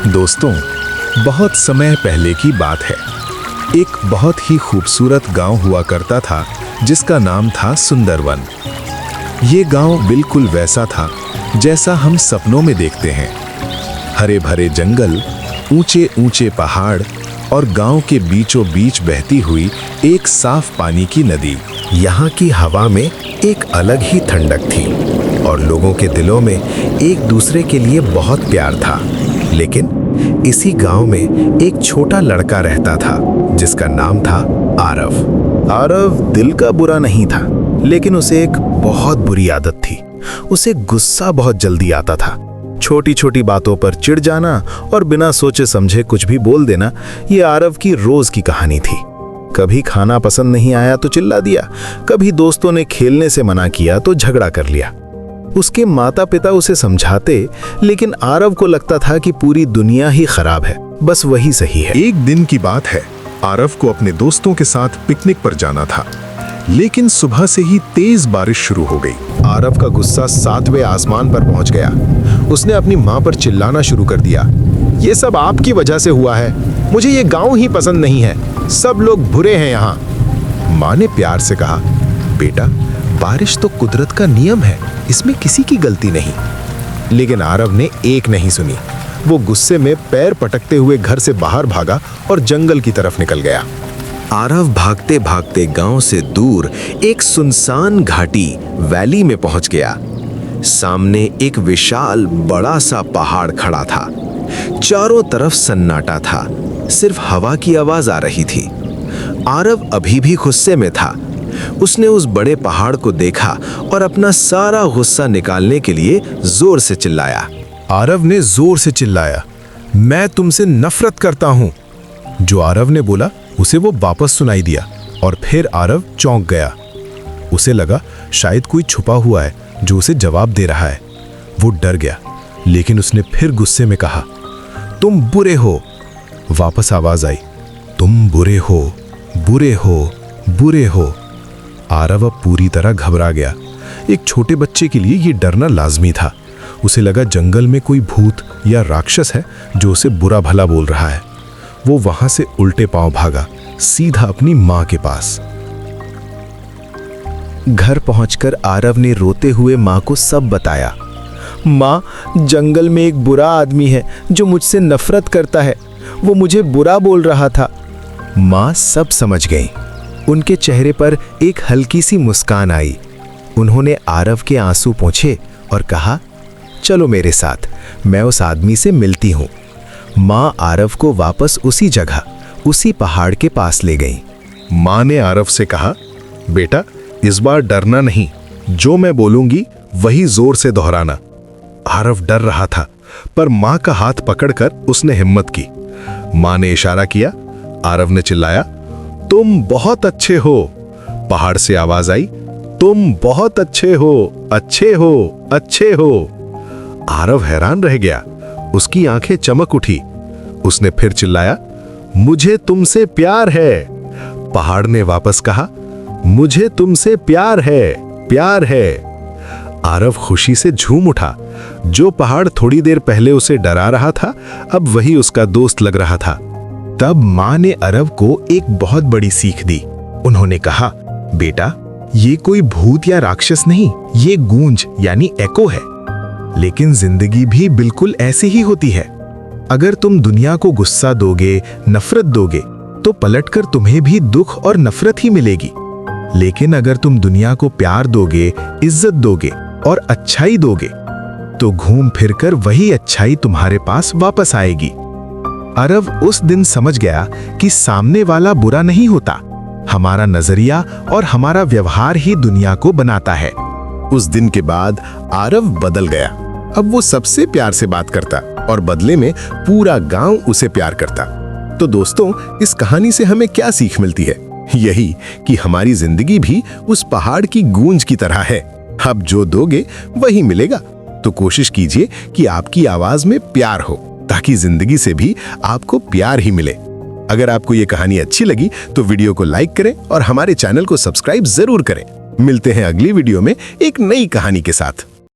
दोस्तों, बहुत समय पहले की बात है। एक बहुत ही खूबसूरत गांव हुआ करता था जिसका नाम था सुंदरवन। ये गांव बिल्कुल वैसा था जैसा हम सपनों में देखते हैं। हरे भरे जंगल, ऊंचे ऊंचे पहाड़ और गांव के बीचों बीच बहती हुई एक साफ पानी की नदी। यहाँ की हवा में एक अलग ही ठंडक थी और लोगों के दिलों में एक दूसरे के लिए बहुत प्यार था। लेकिन इसी गांव में एक छोटा लड़का रहता था जिसका नाम था आरव। आरव दिल का बुरा नहीं था, लेकिन उसे एक बहुत बुरी आदत थी। उसे गुस्सा बहुत जल्दी आता था। छोटी छोटी बातों पर चिढ़ जाना और बिना सोचे समझे कुछ भी बोल देना, ये आरव की रोज की कहानी थी। कभी खाना पसंद नहीं आया तो चिल्ला दिया, कभी दोस्तों ने खेलने से मना किया तो झगड़ा कर लिया। उसके माता पिता उसे समझाते, लेकिन आरव को लगता था कि पूरी दुनिया ही खराब है, बस वही सही है। एक दिन की बात है, आरव को अपने दोस्तों के साथ पिकनिक पर जाना था, लेकिन सुबह से ही तेज बारिश शुरू हो गई। आरव का गुस्सा 7वें आसमान पर पहुंच गया। उसने अपनी मां पर चिल्लाना शुरू कर दिया, ये सब आपकी वजह से हुआ है। मुझे ये गांव ही पसंद नहीं है, सब लोग बुरे हैं यहाँ। मां ने प्यार से कहा, बेटा, बारिश तो कुदरत का नियम है, इसमें किसी की गलती नहीं। लेकिन आरव ने एक नहीं सुनी। वो गुस्से में पैर पटकते हुए घर से बाहर भागा और जंगल की तरफ निकल गया। आरव भागते भागते गांव से दूर एक सुनसान घाटी वैली में पहुंच गया। सामने एक विशाल बड़ा सा पहाड़ खड़ा था। चारों तरफ सन्नाटा था, सिर्फ हवा की आवाज आ रही थी। आरव अभी भी गुस्से में था। उसने उस बड़े पहाड़ को देखा और अपना सारा गुस्सा निकालने के लिए जोर से चिल्लाया। आरव ने जोर से चिल्लाया, मैं तुमसे नफरत करता हूं। जो आरव ने बोला उसे वो वापस सुनाई दिया और फिर आरव चौंक गया। उसे लगा शायद कोई छुपा हुआ है जो उसे जवाब दे रहा है। वो डर गया, लेकिन उसने फिर गुस्से में कहा, तुम बुरे हो। वापस आवाज आई, तुम बुरे हो, बुरे हो, बुरे हो। आरव अब पूरी तरह घबरा गया। एक छोटे बच्चे के लिए ये डरना लाजमी था। उसे लगा जंगल में कोई भूत या राक्षस है जो उसे बुरा भला बोल रहा है। वो वहां से उल्टे पांव भागा, सीधा अपनी मां के पास। घर पहुंचकर आरव ने रोते हुए मां को सब बताया। मां, जंगल में एक बुरा आदमी है जो मुझसे नफरत करता है, वो मुझे बुरा बोल रहा था। मां सब समझ गई। उनके चेहरे पर एक हल्की सी मुस्कान आई। उन्होंने आरव के आंसू पोंछे और कहा, चलो मेरे साथ, मैं उस आदमी से मिलती हूं। मां आरव को वापस उसी जगह, उसी पहाड़ के पास ले गई। मां ने आरव से कहा, बेटा, इस बार डरना नहीं, जो मैं बोलूंगी वही जोर से दोहराना। आरव डर रहा था, पर मां का हाथ पकड़कर उसने हिम्मत की। मां ने इशारा किया। आरव ने चिल्लाया, तुम बहुत अच्छे हो। पहाड़ से आवाज आई, तुम बहुत अच्छे हो, अच्छे हो, अच्छे हो। आरव हैरान रह गया। उसकी आंखें चमक उठी। उसने फिर चिल्लाया, मुझे तुमसे प्यार है। पहाड़ ने वापस कहा, मुझे तुमसे प्यार है, प्यार है। आरव खुशी से झूम उठा। जो पहाड़ थोड़ी देर पहले उसे डरा रहा था, अब वही उसका दोस्त लग रहा था। तब मां ने आरव को एक बहुत बड़ी सीख दी। उन्होंने कहा, बेटा, ये कोई भूत या राक्षस नहीं, ये गूंज यानी एको है। लेकिन जिंदगी भी बिल्कुल ऐसे ही होती है। अगर तुम दुनिया को गुस्सा दोगे, नफरत दोगे, तो पलटकर तुम्हें भी दुख और नफरत ही मिलेगी। लेकिन अगर तुम दुनिया को प्यार दोगे, इज्जत दोगे और अच्छाई दोगे, तो घूम फिरकर वही अच्छाई तुम्हारे पास वापस आएगी। आरव उस दिन समझ गया कि सामने वाला बुरा नहीं होता, हमारा नजरिया और हमारा व्यवहार ही दुनिया को बनाता है। उस दिन के बाद आरव बदल गया। अब वो सबसे प्यार से बात करता और बदले में पूरा गांव उसे प्यार करता। तो दोस्तों, इस कहानी से हमें क्या सीख मिलती है? यही कि हमारी जिंदगी भी उस पहाड़ की गूंज की तरह है। अब जो दोगे वही मिलेगा। तो कोशिश कीजिए कि आपकी आवाज में प्यार हो, ताकि जिंदगी से भी आपको प्यार ही मिले। अगर आपको ये कहानी अच्छी लगी तो वीडियो को लाइक करें और हमारे चैनल को सब्सक्राइब जरूर करें। मिलते हैं अगली वीडियो में एक नई कहानी के साथ।